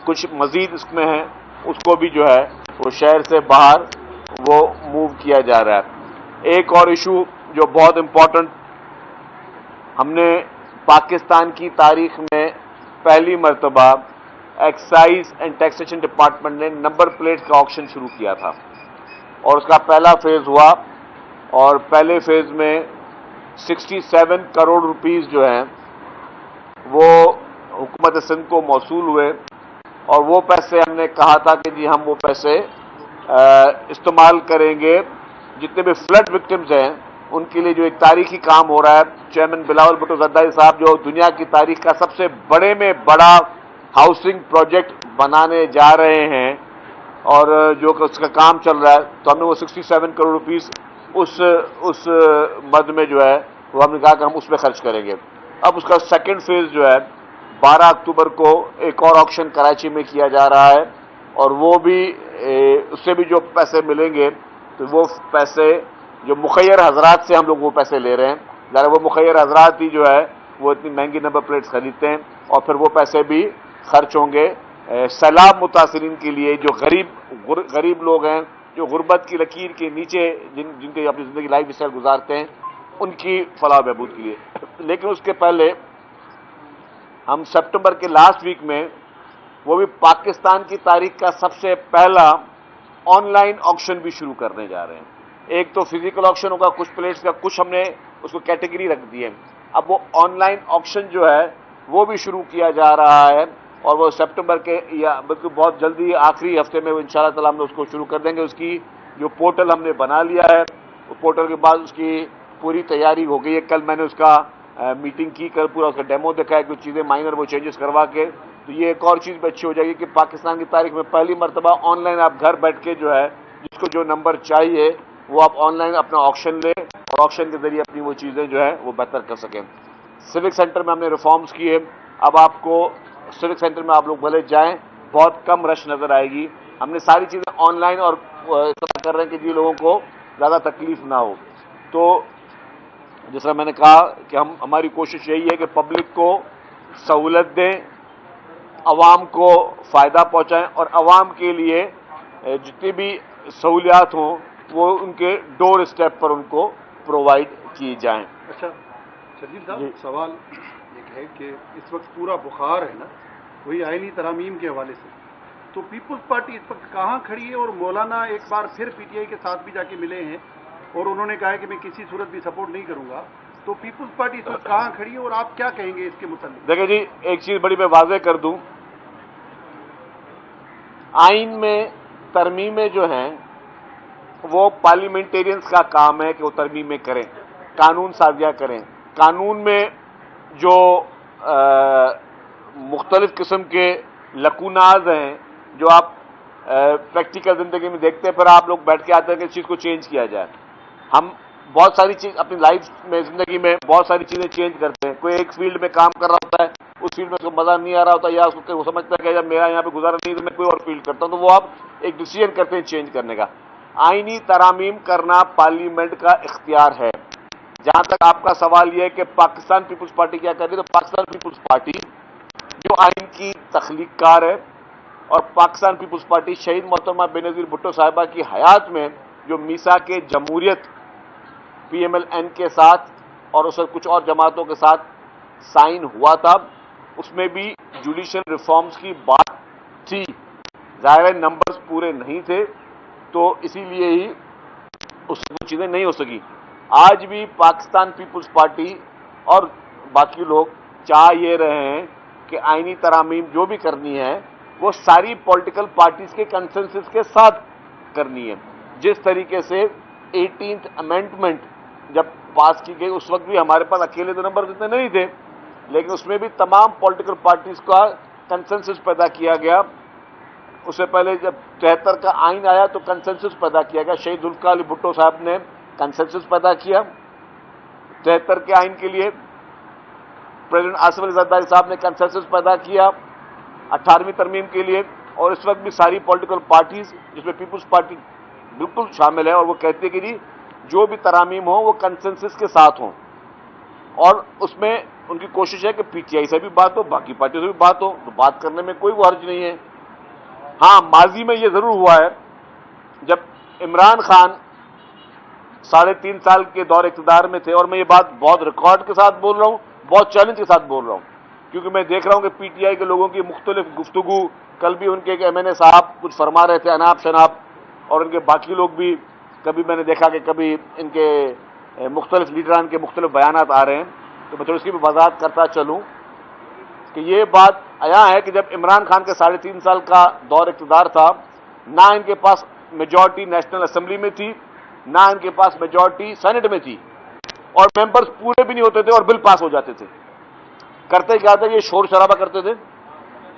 کچھ مزید اس میں ہیں اس کو بھی جو ہے وہ شہر سے باہر وہ موو کیا جا رہا ہے۔ ایک اور ایشو جو بہت امپورٹنٹ، ہم نے پاکستان کی تاریخ میں پہلی مرتبہ ایکسائز اینڈ ٹیکسیشن ڈپارٹمنٹ نے نمبر پلیٹ کا آکشن شروع کیا تھا، اور اس کا پہلا فیز ہوا، اور پہلے فیز میں 67 کروڑ روپیز جو ہیں وہ حکومت سندھ کو موصول ہوئے، اور وہ پیسے ہم نے کہا تھا کہ جی ہم وہ پیسے استعمال کریں گے جتنے بھی فلڈ وکٹمز ہیں ان کے لیے، جو ایک تاریخی کام ہو رہا ہے۔ چیئرمین بلاول بھٹو زرداری صاحب جو دنیا کی تاریخ کا سب سے بڑے میں بڑا ہاؤسنگ پروجیکٹ بنانے جا رہے ہیں، اور جو اس کا کام چل رہا ہے، تو ہم نے وہ 67 کروڑ روپیز اس مد میں جو ہے وہ ہم نے کہا کہ ہم اس پہ خرچ کریں گے۔ اب اس کا سیکنڈ فیز جو ہے 12 اکتوبر کو ایک اور آکشن کراچی میں کیا جا رہا ہے، اور وہ بھی اس سے بھی جو پیسے ملیں گے تو وہ پیسے جو مخیر حضرات سے ہم لوگ وہ پیسے لے رہے ہیں، ذرا وہ مخیر حضرات ہی جو ہے وہ اتنی مہنگی نمبر پلیٹس خریدتے ہیں، اور پھر وہ پیسے بھی خرچ ہوں گے سیلاب متاثرین کے لیے، جو غریب لوگ ہیں، جو غربت کی لکیر کے نیچے جن کے اپنی زندگی لائف اسٹائل گزارتے ہیں، ان کی فلاح و بہبود کے لیے۔ لیکن اس کے پہلے ہم سپٹمبر کے لاسٹ ویک میں وہ بھی پاکستان کی تاریخ کا سب سے پہلا آن لائن آکشن بھی شروع کرنے جا رہے ہیں۔ ایک تو فزیکل آکشن ہوگا کچھ پلیٹس کا، کچھ ہم نے اس کو کیٹیگری رکھ دی ہے، اب وہ آن لائن آکشن جو ہے وہ بھی شروع کیا جا رہا ہے، اور وہ سپٹمبر کے یا بلکہ بہت جلدی آخری ہفتے میں انشاءاللہ تعالیٰ ہم نے اس کو شروع کر دیں گے۔ اس کی جو پورٹل ہم نے بنا لیا ہے، وہ پورٹل کے بعد اس کی پوری تیاری ہو گئی ہے۔ کل میں نے اس کا میٹنگ کی کر پورا اس کا ڈیمو دکھا ہے، کچھ چیزیں مائنر وہ چینجز کروا کے، تو یہ ایک اور چیز بھی اچھی ہو جائے گی کہ پاکستان کی تاریخ میں پہلی مرتبہ آن لائن آپ گھر بیٹھ کے جو ہے جس کو جو نمبر چاہیے وہ آپ آن لائن اپنا آکشن لیں، اور آکشن کے ذریعے اپنی وہ چیزیں جو ہے وہ بہتر کر سکیں۔ سوک سینٹر میں ہم نے ریفارمز کیے، اب آپ کو سوک سینٹر میں آپ لوگ بھلے جائیں، بہت کم رش نظر آئے گی۔ ہم نے ساری چیزیں آن لائن اور کر رہے ہیں کہ جی لوگوں کو زیادہ تکلیف نہ ہو۔ تو جس طرح میں نے کہا کہ ہماری کوشش یہی ہے کہ پبلک کو سہولت دیں، عوام کو فائدہ پہنچائیں، اور عوام کے لیے جتنی بھی سہولیات ہوں وہ ان کے ڈور اسٹیپ پر ان کو پرووائڈ کی جائیں۔ اچھا شرجیل صاحب، سوال ایک ہے کہ اس وقت پورا بخار ہے نا وہی آئینی ترامیم کے حوالے سے، تو پیپلز پارٹی اس وقت کہاں کھڑی ہے؟ اور مولانا ایک بار پھر پی ٹی آئی کے ساتھ بھی جا کے ملے ہیں اور انہوں نے کہا ہے کہ میں کسی صورت بھی سپورٹ نہیں کروں گا، تو پیپلز پارٹی اس وقت کہاں کھڑی ہے اور آپ کیا کہیں گے اس کے متعلق؟ دیکھیں جی، ایک چیز بڑی میں واضح کر دوں، آئین میں ترمیمیں جو ہیں وہ پارلیمنٹیرینز کا کام ہے کہ وہ ترمیمیں کریں، قانون سازیاں کریں۔ قانون میں جو مختلف قسم کے لکوناز ہیں جو آپ پریکٹیکل زندگی میں دیکھتے ہیں، پھر آپ لوگ بیٹھ کے آتے ہیں کہ اس چیز کو چینج کیا جائے۔ ہم بہت ساری چیز اپنی لائف میں زندگی میں بہت ساری چیزیں چینج کرتے ہیں۔ کوئی ایک فیلڈ میں کام کر رہا ہوتا ہے، اس فیلڈ میں اس کو مزہ نہیں آ رہا ہوتا، یا اس کو وہ سمجھتا ہے کہ جب میرا یہاں پہ گزارا نہیں تو میں کوئی اور فیلڈ کرتا ہوں، تو وہ آپ ایک ڈیسیژن کرتے ہیں چینج کرنے کا۔ آئینی ترامیم کرنا پارلیمنٹ کا اختیار ہے۔ جہاں تک آپ کا سوال یہ ہے کہ پاکستان پیپلز پارٹی کیا کر رہی ہے، تو پاکستان پیپلز پارٹی جو آئین کی تخلیق کار ہے، اور پاکستان پیپلز پارٹی شہید محترمہ بے نظیر بھٹو صاحبہ کی حیات میں جو میثاق جمہوریت پی ایم ایل این کے ساتھ اور اس وقت کچھ اور جماعتوں کے ساتھ سائن ہوا تھا، اس میں بھی جوڈیشل ریفارمز کی بات تھی۔ ظاہر نمبرز پورے نہیں تھے، تو اسی لیے ہی وہ چیزیں نہیں ہو سکی۔ آج بھی پاکستان پیپلز پارٹی اور باقی لوگ چاہ یہ رہے ہیں کہ آئینی ترامیم جو بھی کرنی ہے وہ ساری پولیٹیکل پارٹیز کے کنسنسس کے ساتھ کرنی ہے۔ جس طریقے سے 18th امینڈمنٹ جب پاس کی گئی اس وقت بھی ہمارے پاس اکیلے تو نمبر اتنے نہیں تھے، لیکن اس میں بھی تمام پولیٹیکل پارٹیز کا کنسنسس پیدا کیا گیا۔ اس سے پہلے جب 73 کا آئین آیا تو کنسنسس پیدا کیا گیا، شہید ذوالفقار علی بھٹو صاحب نے کنسنسس پیدا کیا 73 کے آئین کے لیے، پریزیڈنٹ آصف علی زرداری صاحب نے کنسنسس پیدا کیا 18ویں ترمیم کے لیے، اور اس وقت بھی ساری پولیٹیکل پارٹیز جس میں پیپلز پارٹی بالکل شامل ہے، اور وہ کہتی ہے کہ جی جو بھی ترامیم ہوں وہ کنسنسس کے ساتھ ہوں، اور اس میں ان کی کوشش ہے کہ پی ٹی آئی سے بھی بات ہو، باقی پارٹیوں سے بھی بات ہو، تو بات کرنے میں کوئی وہ حرج نہیں ہے۔ ہاں ماضی میں یہ ضرور ہوا ہے، جب عمران خان 3.5 سال کے دور اقتدار میں تھے، اور میں یہ بات بہت ریکارڈ کے ساتھ بول رہا ہوں، بہت چیلنج کے ساتھ بول رہا ہوں، کیونکہ میں دیکھ رہا ہوں کہ پی ٹی آئی کے لوگوں کی مختلف گفتگو، کل بھی ان کے ایک ایم این اے صاحب کچھ فرما رہے تھے، اناب شناب، اور ان کے باقی لوگ بھی، کبھی میں نے دیکھا کہ کبھی ان کے مختلف لیڈران کے مختلف بیانات آ رہے ہیں، تو میں تھوڑی اس کی بھی وضاحت کرتا چلوں کہ یہ بات عیاں ہے کہ جب عمران خان کے 3.5 سال کا دور اقتدار تھا، نہ ان کے پاس میجورٹی نیشنل اسمبلی میں تھی، نہ ان کے پاس میجورٹی سینٹ میں تھی، اور ممبرز پورے بھی نہیں ہوتے تھے اور بل پاس ہو جاتے تھے۔ کرتے کیا تھا؟ یہ شور شرابہ کرتے تھے،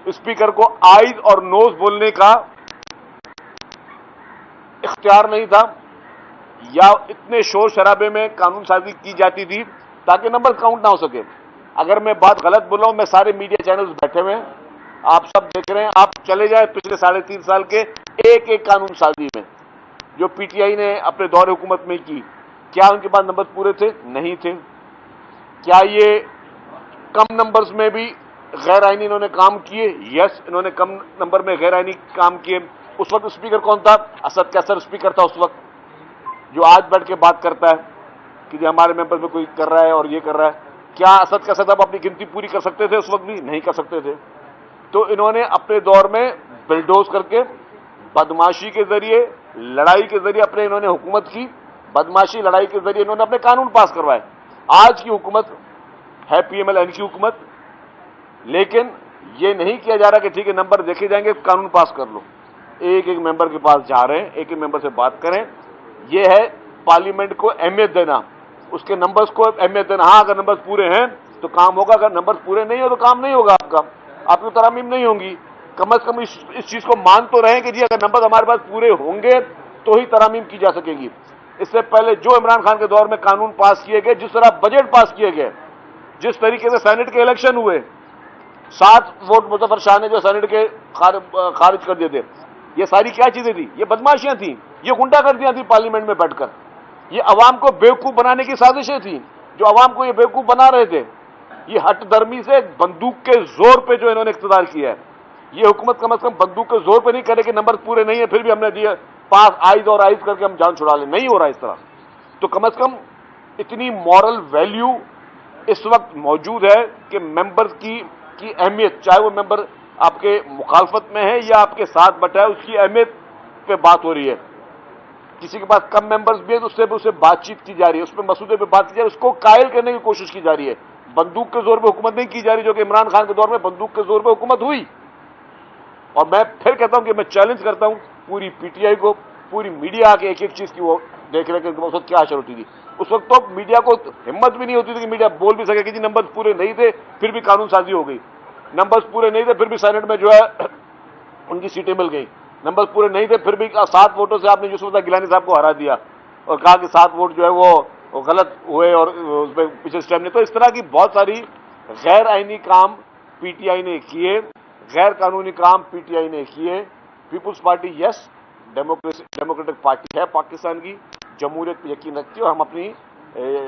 اسپیکر کو آئیز اور نوز بولنے کا اختیار نہیں تھا، یا اتنے شور شرابے میں قانون سازی کی جاتی تھی تاکہ نمبر کاؤنٹ نہ ہو سکے۔ اگر میں بات غلط بول رہا ہوں، میں سارے میڈیا چینلز بیٹھے ہوئے ہیں، آپ سب دیکھ رہے ہیں، آپ چلے جائیں پچھلے 3.5 سال کے ایک ایک قانون سازی میں جو پی ٹی آئی نے اپنے دور حکومت میں کی، کیا ان کے پاس نمبر پورے تھے؟ نہیں تھے۔ کیا یہ کم نمبرز میں بھی غیر آئینی انہوں نے کام کیے؟ یس، انہوں نے کم نمبر میں غیر آئینی کام کیے۔ اس وقت اسپیکر کون تھا؟ اسد کیسر اسپیکر تھا اس وقت، جو آج بیٹھ کے بات کرتا ہے کہ جی ہمارے ممبر میں کوئی کر رہا ہے اور یہ کر رہا ہے۔ کیا اسد کیسر صاحب اپنی گنتی پوری کر سکتے تھے؟ اس وقت بھی نہیں کر سکتے تھے۔ تو انہوں نے اپنے دور میں بلڈوز کر کے، بدماشی کے ذریعے، لڑائی کے ذریعے اپنے انہوں نے حکومت کی، بدماشی لڑائی کے ذریعے انہوں نے اپنے قانون پاس کروائے۔ آج کی حکومت ہے پی ایم ایل این کی حکومت، لیکن یہ نہیں کیا جا رہا کہ ٹھیک ہے نمبر دیکھے جائیں گے، قانون پاس کر لو۔ ایک ایک ممبر کے پاس جا رہے ہیں، ایک ایک ممبر سے بات کریں۔ یہ ہے پارلیمنٹ کو اہمیت دینا، اس کے نمبرز کو اہمیت دینا۔ ہاں اگر نمبرز پورے ہیں تو کام ہوگا، اگر نمبرز پورے نہیں ہو تو کام نہیں ہوگا، آپ کی ترامیم نہیں ہوں گی۔ کم از کم اس چیز کو مان تو رہیں کہ جی اگر نمبر ہمارے پاس پورے ہوں گے تو ہی ترامیم کی جا سکے گی۔ اس سے پہلے جو عمران خان کے دور میں قانون پاس کیے گئے، جس طرح بجٹ پاس کیے گئے، جس طریقے سے سینٹ کے الیکشن ہوئے، 7 ووٹ مظفر شاہ نے جو سینٹ کے خارج کر دیے تھے، یہ ساری کیا چیزیں تھیں؟ یہ بدماشیاں تھیں، یہ غنڈہ گردیاں تھیں پارلیمنٹ میں بیٹھ کر، یہ عوام کو بیوقوف بنانے کی سازشیں تھیں، جو عوام کو یہ بیوقوف بنا رہے تھے۔ یہ ہٹ درمی سے بندوق کے زور پہ جو انہوں نے اقتدار کیا ہے، یہ حکومت کم از کم بندوق کے زور پہ نہیں کرے کہ نمبر پورے نہیں ہیں پھر بھی ہم نے دیے پاس، آئز اور آئز کر کے ہم جان چھڑا لیں، نہیں ہو رہا اس طرح۔ تو کم از کم اتنی مورل ویلیو اس وقت موجود ہے کہ ممبر کی اہمیت، چاہے وہ ممبر آپ کے مخالفت میں ہے یا آپ کے ساتھ بیٹھا ہے، اس کی اہمیت پہ بات ہو رہی ہے۔ کسی کے پاس کم ممبرز بھی ہے تو اس سے بات چیت کی جا رہی ہے، اس پہ مسودے پہ بات کی جا رہی ہے، اس کو قائل کرنے کی کوشش کی جا رہی ہے۔ بندوق کے زور پہ حکومت نہیں کی جا رہی، جو کہ عمران خان کے دور میں بندوق کے زور پہ حکومت ہوئی۔ اور میں پھر کہتا ہوں کہ میں چیلنج کرتا ہوں پوری پی ٹی آئی کو، پوری میڈیا کے ایک ایک چیز کی وہ دیکھ رہے کہ اس وقت کیا حشر ہوتی تھی۔ اس وقت تو میڈیا کو ہمت بھی نہیں ہوتی تھی کہ میڈیا بول بھی سکے کہ جی نمبر پورے نہیں تھے پھر بھی قانون سازی ہو گئی، نمبرز پورے نہیں تھے پھر بھی سینٹ میں جو ہے ان کی سیٹیں مل گئی، نمبر پورے نہیں تھے پھر بھی 7 ووٹوں سے آپ نے یوسف اللہ گیلانی صاحب کو ہرا دیا اور کہا کہ 7 ووٹ جو ہے وہ غلط ہوئے اور اس پہ پیچھے اسٹیپ نہیں۔ تو اس طرح کی بہت ساری غیر آئینی کام پی ٹی آئی نے کیے، غیر قانونی کام پی ٹی آئی نے کیے۔ پیپلز پارٹی یس ڈیموکریٹک پارٹی ہے پاکستان کی، جمہوریت پہ یقین رکھتی ہے اور ہم اپنی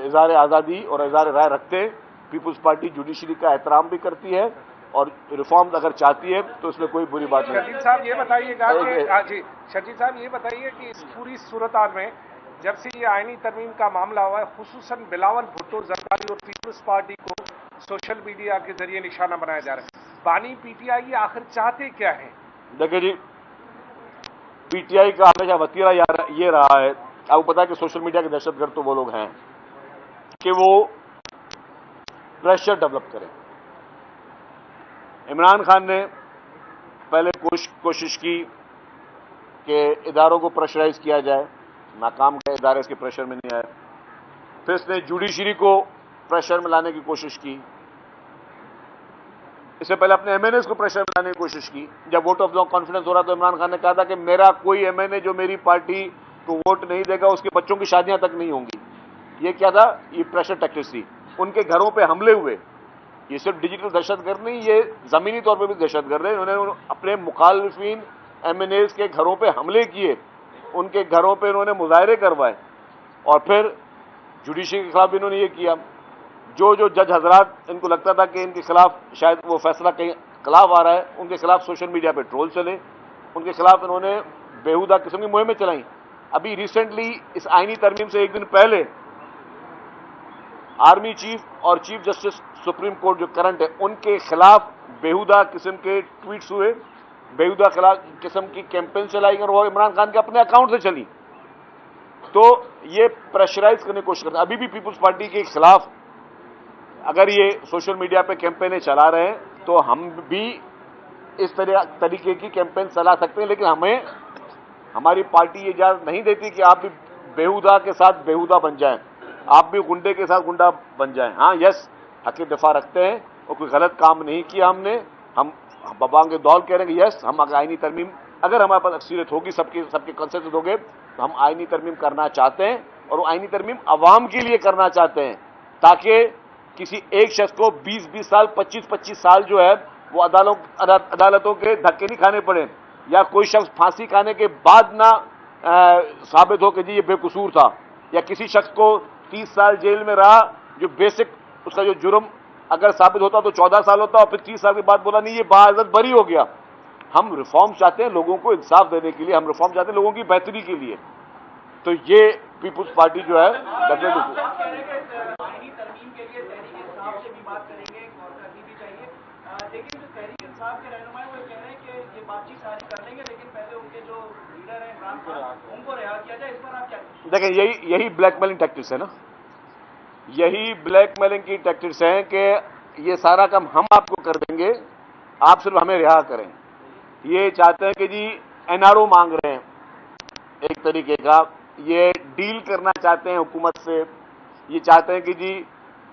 اظہار آزادی اور اظہار رائے رکھتے ہیں۔ پیپلز پارٹی جوڈیشری کا احترام بھی کرتی ہے اور ریفارمز اگر چاہتی ہے تو اس میں کوئی بری بات نہیں۔ شرجیل صاحب یہ بتائیے گا کہ شرجیل صاحب یہ بتائیے کہ اس پوری صورتحال میں جب سے یہ آئینی ترمیم کا معاملہ ہوا ہے، خصوصاً بلاول بھٹو زرداری اور پیپلز پارٹی کو سوشل میڈیا کے ذریعے نشانہ بنایا جا رہا ہے، بانی پی ٹی آئی آخر چاہتے کیا ہیں؟ دیکھیں جی، پی ٹی آئی کا ہمیشہ وتیرہ یہ رہا ہے، آپ کو پتا ہے کہ سوشل میڈیا کے دہشت گرد تو وہ لوگ ہیں کہ وہ پریشر ڈیولپ کریں۔ عمران خان نے پہلے کوشش کی کہ اداروں کو پریشرائز کیا جائے، ناکام گئے ادارے، اس کے پریشر میں نہیں آئے۔ پھر اس نے جوڈیشری کو پریشر میں لانے کی کوشش کی، اس سے پہلے اپنے ایم این ایز کو پریشر میں لانے کی کوشش کی۔ جب ووٹ آف نو کانفیڈنس ہو رہا تو عمران خان نے کہا تھا کہ میرا کوئی ایم این اے جو میری پارٹی کو ووٹ نہیں دے گا اس کے بچوں کی شادیاں تک نہیں ہوں گی۔ یہ کیا تھا؟ یہ پریشر ٹیکٹکس تھی۔ ان کے گھروں پہ حملے ہوئے، یہ صرف ڈیجیٹل دہشت گرد نہیں، یہ زمینی طور پہ بھی دہشت گرد ہے۔ انہوں نے اپنے مخالفین ایم این ایز کے گھروں پہ حملے کیے، ان کے گھروں پہ انہوں نے مظاہرے کروائے، اور پھر جوڈیشری کے خلاف بھی انہوں نے یہ کیا۔ جو جج حضرات ان کو لگتا تھا کہ ان کے خلاف شاید وہ فیصلہ کہیں خلاف آ رہا ہے، ان کے خلاف سوشل میڈیا پہ ٹرول چلے، ان کے خلاف انہوں نے بیہودہ قسم کی مہمیں چلائیں. ابھی ریسنٹلی اس آئینی ترمیم سے ایک دن پہلے آرمی چیف اور چیف جسٹس سپریم کورٹ جو کرنٹ ہے ان کے خلاف بیہودہ قسم کے ٹویٹس ہوئے, بیہودہ قسم کی کیمپین چلائی گئی اور وہ عمران خان کے اپنے اکاؤنٹ سے چلی. تو یہ پریشرائز کرنے کی کوشش کرتے ہیں. ابھی بھی پیپلز پارٹی کے خلاف اگر یہ سوشل میڈیا پہ کیمپینیں چلا رہے ہیں تو ہم بھی اس طریقے کی کیمپین چلا سکتے ہیں, لیکن ہمیں ہماری پارٹی یہ اجازت نہیں دیتی کہ آپ بھی بیہودہ کے ساتھ بیہودہ بن جائیں, آپ بھی گنڈے کے ساتھ گنڈا بن جائیں. ہاں یس, حق دفاع رکھتے ہیں اور کوئی غلط کام نہیں کیا ہم نے. ہم ببانگ دول کہہ رہے ہیں کہ یس ہم آئینی ترمیم, اگر ہمارے پاس اکثریت ہوگی, سب کے کنسنسس ہوگے تو ہم آئینی ترمیم کرنا چاہتے ہیں, اور وہ آئینی ترمیم عوام کے لیے کرنا چاہتے ہیں تاکہ کسی ایک شخص کو 20-20 سال 25-25 سال جو ہے وہ عدالتوں کے دھکے نہیں کھانے پڑے, یا کوئی شخص پھانسی کھانے کے بعد نہ ثابت ہو کہ جی یہ بے قصور تھا, یا کسی شخص کو 30 سال جیل میں رہا جو بیسک اس کا جو جرم اگر ثابت ہوتا تو 14 سال ہوتا اور پھر 30 سال کے بعد بولا نہیں یہ باعزت بری ہو گیا. ہم ریفارم چاہتے ہیں لوگوں کو انصاف دینے کے لیے, ہم ریفارم چاہتے ہیں لوگوں کی بہتری کے لیے. تو یہ پیپلز پارٹی جو ہے لیکن جو تحریک انصاف کے رہنما ہیں وہ کہہ رہے ہیں کہ یہ بات چیت ساری کر لیں گے لیکن پہلے ان کے جو لیڈر ہیں عمران خان ان کو رہا کیا جائے. اس پر آپ کیا دیکھیں, یہی بلیک میلنگ ٹیکٹکس ہے نا, یہی بلیک میلنگ کی ٹیکٹکس ہیں کہ یہ سارا کام ہم آپ کو کر دیں گے, آپ صرف ہمیں رہا کریں. یہ چاہتے ہیں کہ جی این آر او مانگ رہے ہیں ایک طریقے کا, یہ ڈیل کرنا چاہتے ہیں حکومت سے. یہ چاہتے ہیں کہ جی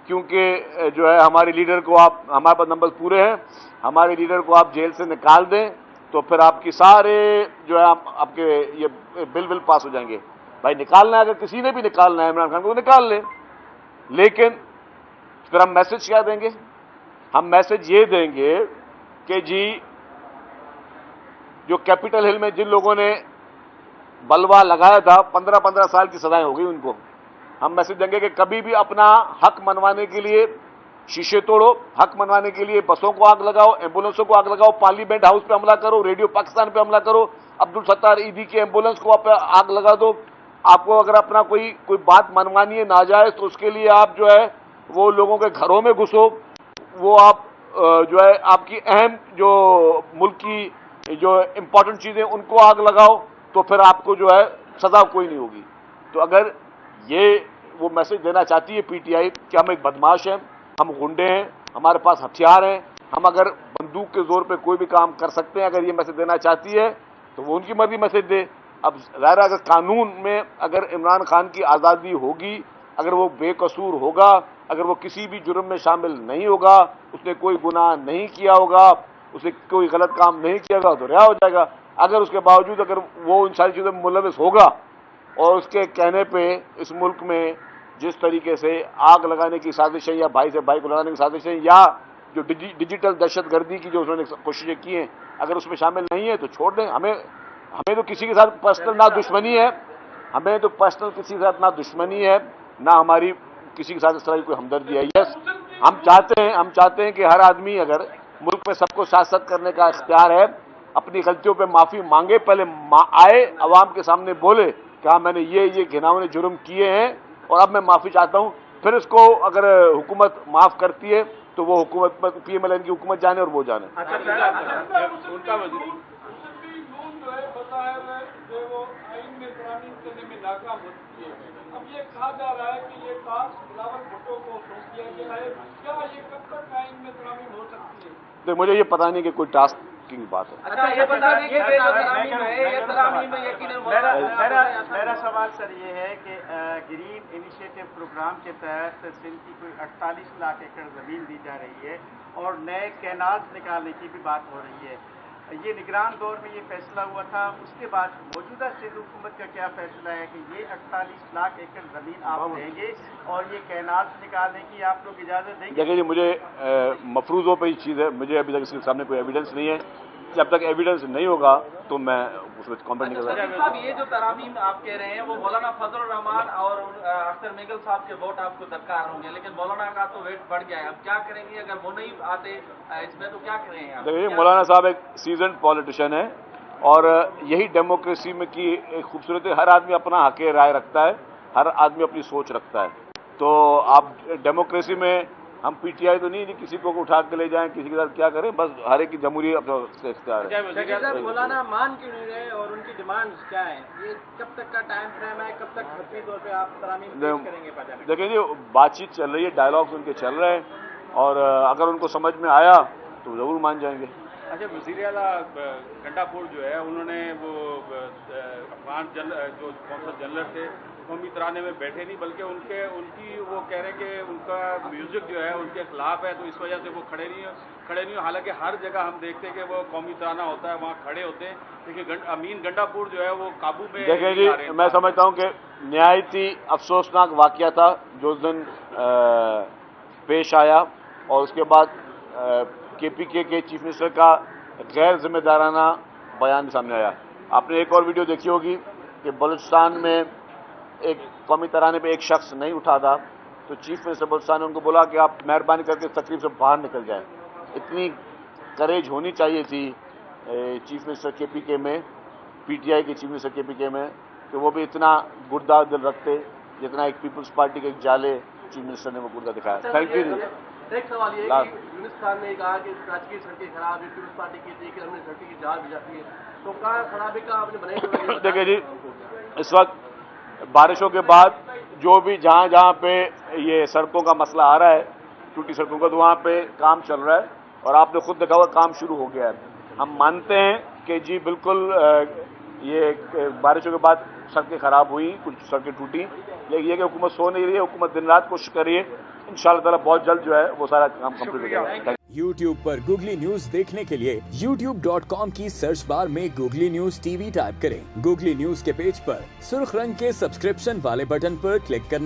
کیونکہ جو ہے ہمارے لیڈر کو آپ, ہمارے پاس نمبر پورے ہیں, ہمارے لیڈر کو آپ جیل سے نکال دیں تو پھر آپ کی سارے جو ہے آپ کے یہ بل پاس ہو جائیں گے. بھائی نکالنا ہے, اگر کسی نے بھی نکالنا ہے عمران خان کو نکال لیں, لیکن پھر ہم میسج کیا دیں گے؟ ہم میسج یہ دیں گے کہ جی جو کیپٹل ہل میں جن لوگوں نے بلوا لگایا تھا 15 سال کی سزائیں ہو گئی ان کو. ہم میسج دیں گے کہ کبھی بھی اپنا حق منوانے کے لیے شیشے توڑو, حق منوانے کے لیے بسوں کو آگ لگاؤ, ایمبولینسوں کو آگ لگاؤ, پارلیمنٹ ہاؤس پہ حملہ کرو, ریڈیو پاکستان پہ حملہ کرو, عبدالستار ایدھی کے ایمبولینس کو آگ لگا دو. آپ کو اگر اپنا کوئی بات منوانی ہے ناجائز تو اس کے لیے آپ جو ہے وہ لوگوں کے گھروں میں گھسو, وہ آپ جو ہے آپ کی اہم جو ملک کی جو امپورٹنٹ چیزیں ان کو آگ لگاؤ, تو پھر آپ کو جو ہے سزا کوئی نہیں ہوگی. تو اگر یہ وہ میسج دینا چاہتی ہے پی ٹی آئی کہ ہم ایک بدماش ہیں, ہم غنڈے ہیں, ہمارے پاس ہتھیار ہیں, ہم اگر بندوق کے زور پہ کوئی بھی کام کر سکتے ہیں, اگر یہ میسج دینا چاہتی ہے تو وہ ان کی مرضی میسج دے. اب ظاہر اگر قانون میں اگر عمران خان کی آزادی ہوگی, اگر وہ بے قصور ہوگا, اگر وہ کسی بھی جرم میں شامل نہیں ہوگا, اس نے کوئی گناہ نہیں کیا ہوگا, اسے کوئی غلط کام نہیں کیا ہوگا تو رہا ہو جائے گا. اگر اس کے باوجود اگر وہ ان ساری چیزوں میں ملوث ہوگا اور اس کے کہنے پہ اس ملک میں جس طریقے سے آگ لگانے کی سازشیں یا بھائی سے بھائی کو لگانے کی سازشیں یا جو ڈیجیٹل دہشت گردی کی جو انہوں نے کوششیں کی ہیں, اگر اس میں شامل نہیں ہے تو چھوڑ دیں. ہمیں تو کسی کے ساتھ پرسنل نہ دشمنی ہے, ہمیں تو پرسنل کسی کے ساتھ نہ دشمنی ہے, نہ ہماری کسی کے ساتھ اس طرح کی کوئی ہمدردی ہے. یس ہم چاہتے ہیں کہ ہر آدمی اگر ملک میں سب کو سیاست کرنے کا اختیار ہے, اپنی غلطیوں پہ معافی مانگے, پہلے آئے عوام کے سامنے بولے کہ ہاں میں نے یہ گھناؤنے جرم کیے ہیں اور اب میں معافی چاہتا ہوں. پھر اس کو اگر حکومت معاف کرتی ہے تو وہ حکومت پی ایم ایل این کی حکومت جانے اور وہ جانے. اب یہ کہا جا رہا ہے کہ یہ ٹاسک بلاول بھٹو کو سونپ دیا گیا ہے, کیا یہ کب تک آئین میں ترامیم ہو سکتی ہے؟ تو مجھے یہ پتا نہیں کہ کوئی ٹاسک کی بات ہے. اچھا یہ بتا دیں کہ میرا سوال سر یہ ہے کہ گرین انیشیٹو پروگرام کے تحت سندھ کی کوئی 48 لاکھ ایکڑ زمین دی جا رہی ہے اور نئے کینالز نکالنے کی بھی بات ہو رہی ہے. یہ نگران دور میں یہ فیصلہ ہوا تھا, اس کے بعد موجودہ سندھ حکومت کا کیا فیصلہ ہے کہ یہ 48 لاکھ ایکڑ زمین آپ لیں گے اور یہ کینالز نکالنے کی آپ لوگ اجازت دیں گے؟ دیکھیں جی, مجھے مفروضوں پہ یہ چیز ہے, مجھے ابھی تک اس کے سامنے کوئی ایویڈنس نہیں ہے. جب تک ایویڈنس نہیں ہوگا تو میں اس میں کامنٹ نہیں کر سکتا. صاحب یہ جو ترامیم آپ کہہ رہے ہیں وہ مولانا فضل الرحمان اور اختر میگل صاحب کے ووٹ آپ کو درکار ہوں گے, لیکن مولانا کا تو ویٹ بڑھ گیا ہے, اب کیا کریں گے اگر وہ نہیں آتے اس میں تو کیا کریں گے؟ دیکھیے مولانا صاحب ایک سیزنڈ پالیٹیشین ہے اور یہی ڈیموکریسی میں کی ایک خوبصورتی ہے. ہر آدمی اپنا حق رائے رکھتا ہے, ہر آدمی اپنی سوچ رکھتا ہے. تو آپ ڈیموکریسی میں ہم پی ٹی آئی تو نہیں کسی کو اٹھا کے لے جائیں, کسی کے ساتھ کیا کریں, بس ہر ایک کی جمہوری اختیار ہے. مولانا مان کیوں نہیں رہے اور ان کی ڈیمانڈز کیا ہیں؟ یہ کب تک کا ٹائم فریم ہے, کب تک حتمی طور پہ آپ ترامیم پیش کریں گے پارلیمنٹ؟ دیکھیں جی, بات چیت چل رہی ہے, ڈائلاگز ان کے چل رہے ہیں, اور اگر ان کو سمجھ میں آیا تو ضرور مان جائیں گے. اچھا, وزیر اعلیٰ گنڈا پور جو ہے انہوں نے وہ افغان جو قونصل جنرل تھے قومی ترانے میں بیٹھے نہیں, بلکہ ان کی وہ کہہ رہے ہیں کہ ان کا میوزک جو ہے ان کے خلاف ہے, تو اس وجہ سے وہ کھڑے نہیں. حالانکہ ہر جگہ ہم دیکھتے ہیں کہ وہ قومی ترانہ ہوتا ہے وہاں کھڑے ہوتے ہیں, لیکن امین گنڈا پور جو ہے وہ قابو میں. دیکھیں جی, میں سمجھتا ہوں کہ نہایت ہی افسوسناک واقعہ تھا جو اس دن پیش آیا, اور اس کے بعد کے پی کے چیف منسٹر کا غیر ذمہ دارانہ بیان سامنے آیا. آپ نے ایک اور ویڈیو دیکھی ہوگی کہ بلوچستان میں ایک قومی ترانے پہ ایک شخص نہیں اٹھا تھا, تو چیف منسٹر بلوچستان نے ان کو بولا کہ آپ مہربانی کر کے تقریب سے باہر نکل جائیں. اتنی کریج ہونی چاہیے تھی چیف منسٹر کے پی کے میں, پی ٹی آئی کے چیف منسٹر کے پی کے میں, کہ وہ بھی اتنا گردہ دل رکھتے جتنا ایک پیپلز پارٹی کے ایک جالے چیف منسٹر نے وہ گردہ دکھایا. Thank you. ایک سوال یہ ہے کہ یونستان نے کہا کہ کراچی کی سڑکیں خراب ہے, پیپلز پارٹی کی تھی کہ ہم نے سڑکیں کی جانچ بجاتی ہے, تو کہاں خرابی کا آپ نے بنائی؟ دیکھیں جی, اس وقت بارشوں کے بعد جو بھی جہاں پہ یہ سڑکوں کا مسئلہ آ رہا ہے, ٹوٹی سڑکوں کا, تو وہاں پہ کام چل رہا ہے, اور آپ نے خود دیکھا ہوا کام شروع ہو گیا ہے. ہم مانتے ہیں کہ جی بالکل یہ بارشوں کے بعد سڑکیں خراب ہوئی, کچھ سڑکیں ٹوٹی, لیکن یہ کہ حکومت سو نہیں رہی ہے, حکومت دن رات کوشش کر رہی ہے. انشاءاللہ تعالیٰ بہت جلد جو ہے وہ سارا کام کمپلیٹ ہو جائے گا. YouTube پر گوگلی نیوز دیکھنے کے لیے youtube.com کی سرچ بار میں googly news T V type کریں. گوگلی نیوز کے پیج پر سرخ رنگ کے سبسکرپشن والے بٹن پر کلک کرنا